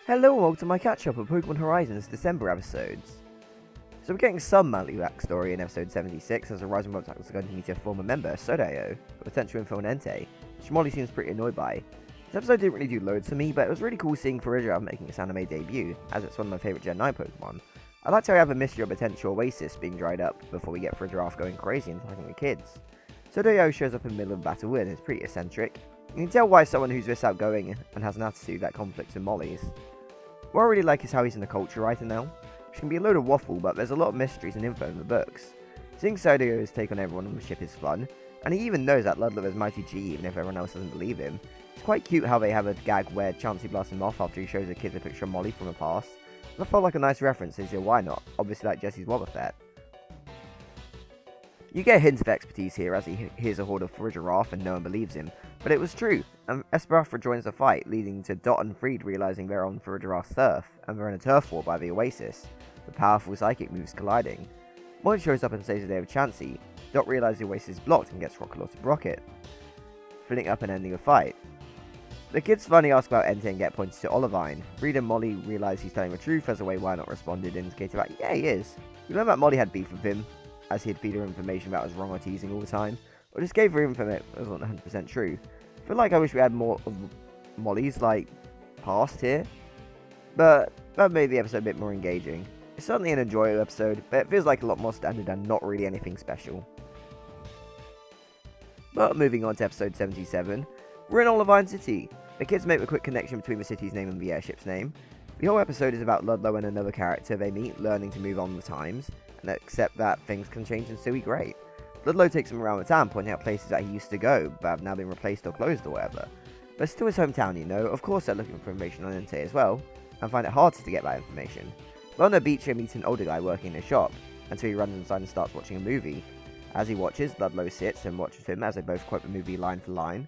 Hello and welcome to my catch-up of Pokemon Horizons December episodes. So we're getting some monthly backstory in episode 76 as Horizon World Tackles are going to meet a former member, Sodayo, with potential info on Entei, which Molly seems pretty annoyed by. This episode didn't really do loads for me, but it was really cool seeing Farigiraf making its anime debut, as it's one of my favourite Gen 9 Pokemon. I liked how we have a mystery of potential Oasis being dried up before we get Farigiraf going crazy and attacking the kids. Sodayo shows up in the middle of battle and is pretty eccentric. You can tell why someone who's this outgoing and has an attitude that conflicts with Molly's. What I really like is how he's in the culture writer now, which can be a load of waffle, but there's a lot of mysteries and info in the books. Seeing Sodayo's take on everyone on the ship is fun, and he even knows that Ludlow is Mighty G even if everyone else doesn't believe him. It's quite cute how they have a gag where Chansey blasts him off after he shows the kids a picture of Molly from the past. That felt like a nice reference, so why not? Obviously like Jesse's Wobbuffet. You get a hint of expertise here as he hears a horde of Farigiraf and no one believes him, but it was true, and Esperanza joins the fight, leading to Dot and Freed realizing they're on Farigiraf's turf, and they're in a turf war by the Oasis, with powerful psychic moves colliding. Molly shows up and saves the day of Chansey. Dot realizes the Oasis is blocked and gets Rockalola to block it, filling up and ending the fight. The kids finally ask about Entei and get pointed to Olivine. Freed and Molly realize he's telling the truth as the way Why Not responded, indicating that yeah, he is. We learned that Molly had beef with him, as he'd feed her information about was wrong or teasing all the time, or just gave her information that wasn't 100% true. I feel like I wish we had more of Molly's, past here, but that made the episode a bit more engaging. It's certainly an enjoyable episode, but it feels like a lot more standard and not really anything special. But moving on to episode 77, we're in Olivine City. The kids make a quick connection between the city's name and the airship's name. The whole episode is about Ludlow and another character they meet learning to move on with times, and accept that things can change and still be great. Ludlow takes him around the town, pointing out places that he used to go, but have now been replaced or closed or whatever. But it's still his hometown, you know. Of course they're looking for information on Entei as well, and find it hard to get that information. But on the beach he meets an older guy working in a shop, until he runs inside and starts watching a movie. As he watches, Ludlow sits and watches him as they both quote the movie line for line,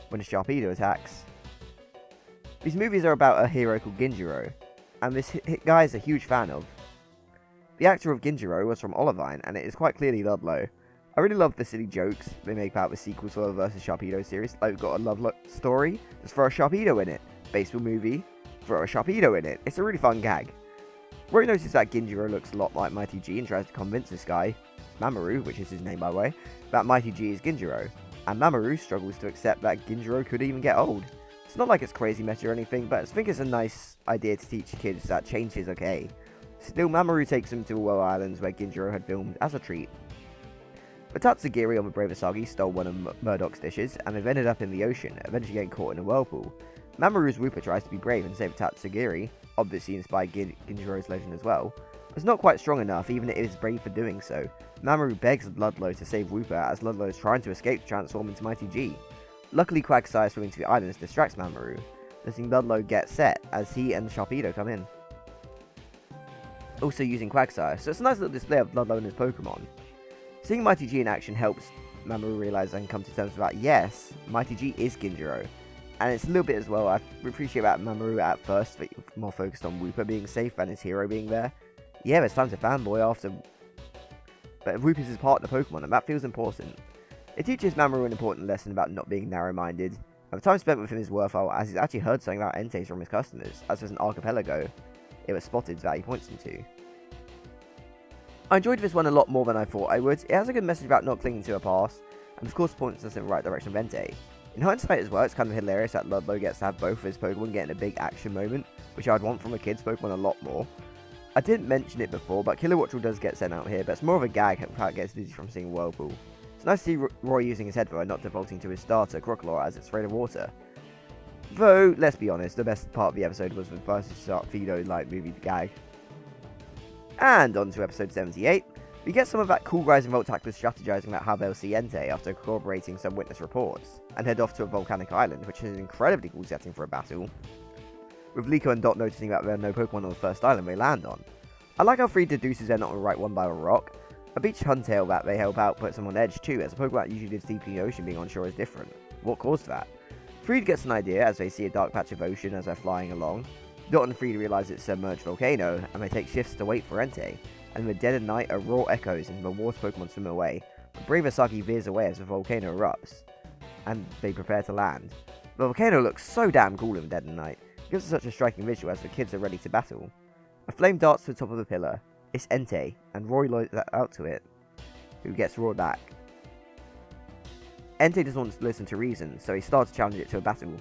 when a Sharpedo attacks. These movies are about a hero called Ginjiro, and this guy is a huge fan of. The actor of Ginjiro was from Olivine, and it is quite clearly Ludlow. I really love the silly jokes they make about the sequels for the vs Sharpedo series. Like, we've got a love story, just throw a Sharpedo in it. Baseball movie, throw a Sharpedo in it. It's a really fun gag. Roy notices that Ginjiro looks a lot like Mighty G and tries to convince this guy, Mamoru, which is his name by the way, that Mighty G is Ginjiro. And Mamoru struggles to accept that Ginjiro could even get old. It's not like it's crazy messy or anything, but I think it's a nice idea to teach kids that change is okay. Still, Mamoru takes him to the Woe Islands where Ginjiro had filmed as a treat. But Tatsugiri on the Brave Asagi stole one of Murdoch's dishes, and they've ended up in the ocean, eventually getting caught in a whirlpool. Mamoru's Wooper tries to be brave and save Tatsugiri, obviously inspired Ginjiro's legend as well, but it's not quite strong enough even if it is brave for doing so. Mamoru begs Ludlow to save Wooper as Ludlow is trying to escape to transform into Mighty G. Luckily, Quagsire swimming to the islands distracts Mamoru, letting Ludlow get set as he and Sharpedo come in. Also using Quagsire, so it's a nice little display of Ludlow and his Pokemon. Seeing Mighty G in action helps Mamoru realise and come to terms with that, yes, Mighty G is Ginjiro. And it's a little bit as well, I appreciate that Mamoru at first, but more focused on Wooper being safe and his hero being there. Yeah, it's time to fanboy after, but Wooper's his partner Pokemon, and that feels important. It teaches Mamoru an important lesson about not being narrow-minded, and the time spent with him is worthwhile as he's actually heard something about Entei from his customers, as there's an archipelago it was spotted that he points him to. I enjoyed this one a lot more than I thought I would. It has a good message about not clinging to a past, and of course points us in the right direction of Entei. In hindsight as well, it's kind of hilarious that Ludlow gets to have both of his Pokemon getting a big action moment, which I'd want from a kid's Pokemon a lot more. I didn't mention it before, but Kilowattrel does get sent out here, but it's more of a gag how it gets dizzy from seeing Whirlpool. It's nice to see Roy using his head though and not defaulting to his starter, Crocodile, as it's afraid of water. Though, let's be honest, the best part of the episode was the first Sharpedo movie gag. And on to episode 78, we get some of that cool Rising Volt tactics strategizing about how they'll see Entei after corroborating some witness reports, and head off to a volcanic island, which is an incredibly cool setting for a battle, with Liko and Dot noticing that there are no Pokemon on the first island they land on. I like how Freed deduces they're not on the right one by a rock. A beach Huntail that they help out puts them on edge too, as a Pokemon that usually lives deep in the ocean being on shore is different. What caused that? Freed gets an idea as they see a dark patch of ocean as they're flying along. Dot and Freed realise it's a submerged volcano, and they take shifts to wait for Entei, and in the dead of night a roar echoes and the water Pokemon swim away, but Brave Asagi veers away as the volcano erupts, and they prepare to land. The volcano looks so damn cool in the dead of night. gives us such a striking visual as the kids are ready to battle. A flame darts to the top of the pillar. It's Entei, and Roy lures that out to it, who gets roared back. Entei doesn't want to listen to reason, so he starts to challenge it to a battle.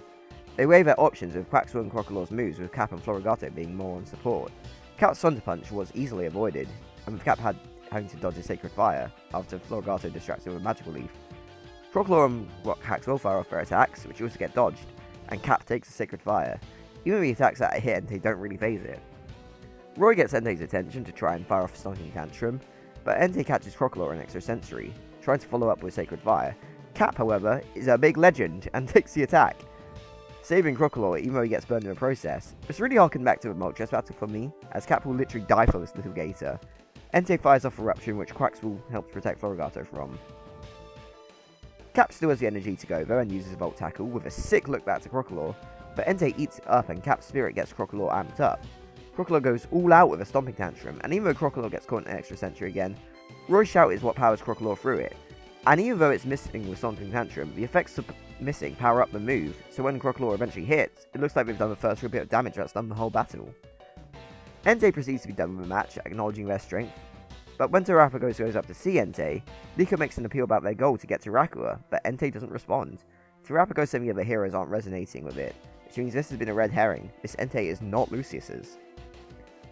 They weigh their options with Quaxwell and Crocolore's moves, with Cap and Florigato being more on support. Cap's Thunder Punch was easily avoided, and with Cap having to dodge a Sacred Fire after Florigato distracts him with a Magical Leaf. Crocolore and Quaxwell fire off their attacks, which also get dodged, and Cap takes a Sacred Fire. Even the attacks that hit Entei don't really phase it. Roy gets Entei's attention to try and fire off a Stunking Tantrum, but Entei catches Crocolore in Extrasensory, trying to follow up with Sacred Fire. Cap, however, is a big legend and takes the attack, saving Crocolore even though he gets burned in the process. It's really harkened back to a Moltres battle for me, as Cap will literally die for this little gator. Entei fires off Eruption, which Quaxwell helps protect Florigato from. Cap still has the energy to go though and uses Volt Tackle with a sick look back to Crocolore, but Entei eats it up and Cap's Spirit gets Crocolore amped up. Crocolore goes all out with a Stomping Tantrum, and even though Crocolore gets caught in Extrasensory again, Roy's Shout is what powers Crocolore through it. And even though it's missing with Stomping Tantrum, the effects of missing power up the move, so when Crocolore eventually hits, it looks like we've done the first real bit of damage that's done the whole battle. Entei proceeds to be done with the match, acknowledging their strength, but when Terapagos goes up to see Entei, Liko makes an appeal about their goal to get to Rakua, but Entei doesn't respond. Terapagos and the other heroes aren't resonating with it, which means this has been a red herring. This Entei is not Lucius's.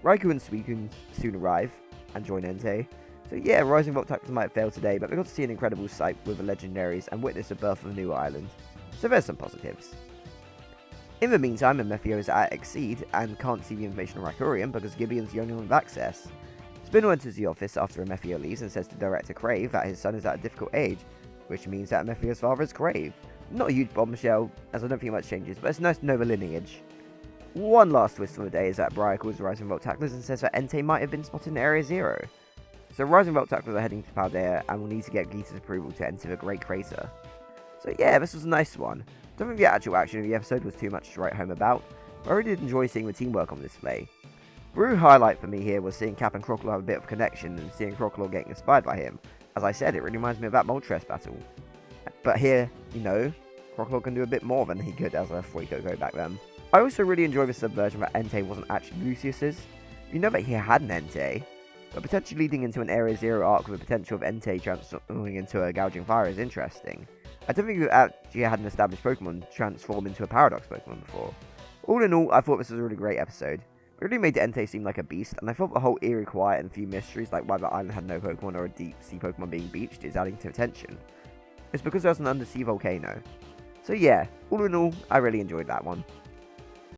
Raikou and Suicune soon arrive and join Entei. So yeah, Rising Volt Tackles might fail today, but we got to see an incredible sight with the legendaries and witness the birth of a new island. So there's some positives. In the meantime, Mephiyo is at Exceed and can't see the information on Raikurian because Gibeon's the only one with access. Spinel enters the office after Mephiyo leaves and says to Director Crave that his son is at a difficult age, which means that Mephiyo's father is Crave. Not a huge bombshell, as I don't think much changes, but it's nice to know the lineage. One last twist for the day is that Briar calls the Rising Volt Tacklers and says that Entei might have been spotted in Area 0. So Rising Volt Tacklers are heading to Paldea and will need to get Gita's approval to enter the Great Crater. So yeah, this was a nice one. Don't think the actual action of the episode was too much to write home about, but I really did enjoy seeing the teamwork on display. The real highlight for me here was seeing Cap and Crocolore have a bit of connection and seeing Crocolore getting inspired by him. As I said, it really reminds me of that Moltres battle. But here, you know, Crocolore can do a bit more than he could as a Fuecoco back then. I also really enjoy the subversion that Entei wasn't actually Lucius's. You know that he had an Entei, but potentially leading into an Area 0 arc with the potential of Entei transforming into a Gouging Fire is interesting. I don't think we've actually had an established Pokemon transform into a Paradox Pokemon before. All in all, I thought this was a really great episode. It really made Entei seem like a beast, and I thought the whole eerie quiet and few mysteries like why the island had no Pokemon or a deep sea Pokemon being beached is adding to attention. It's because there's an undersea volcano. So yeah, all in all, I really enjoyed that one.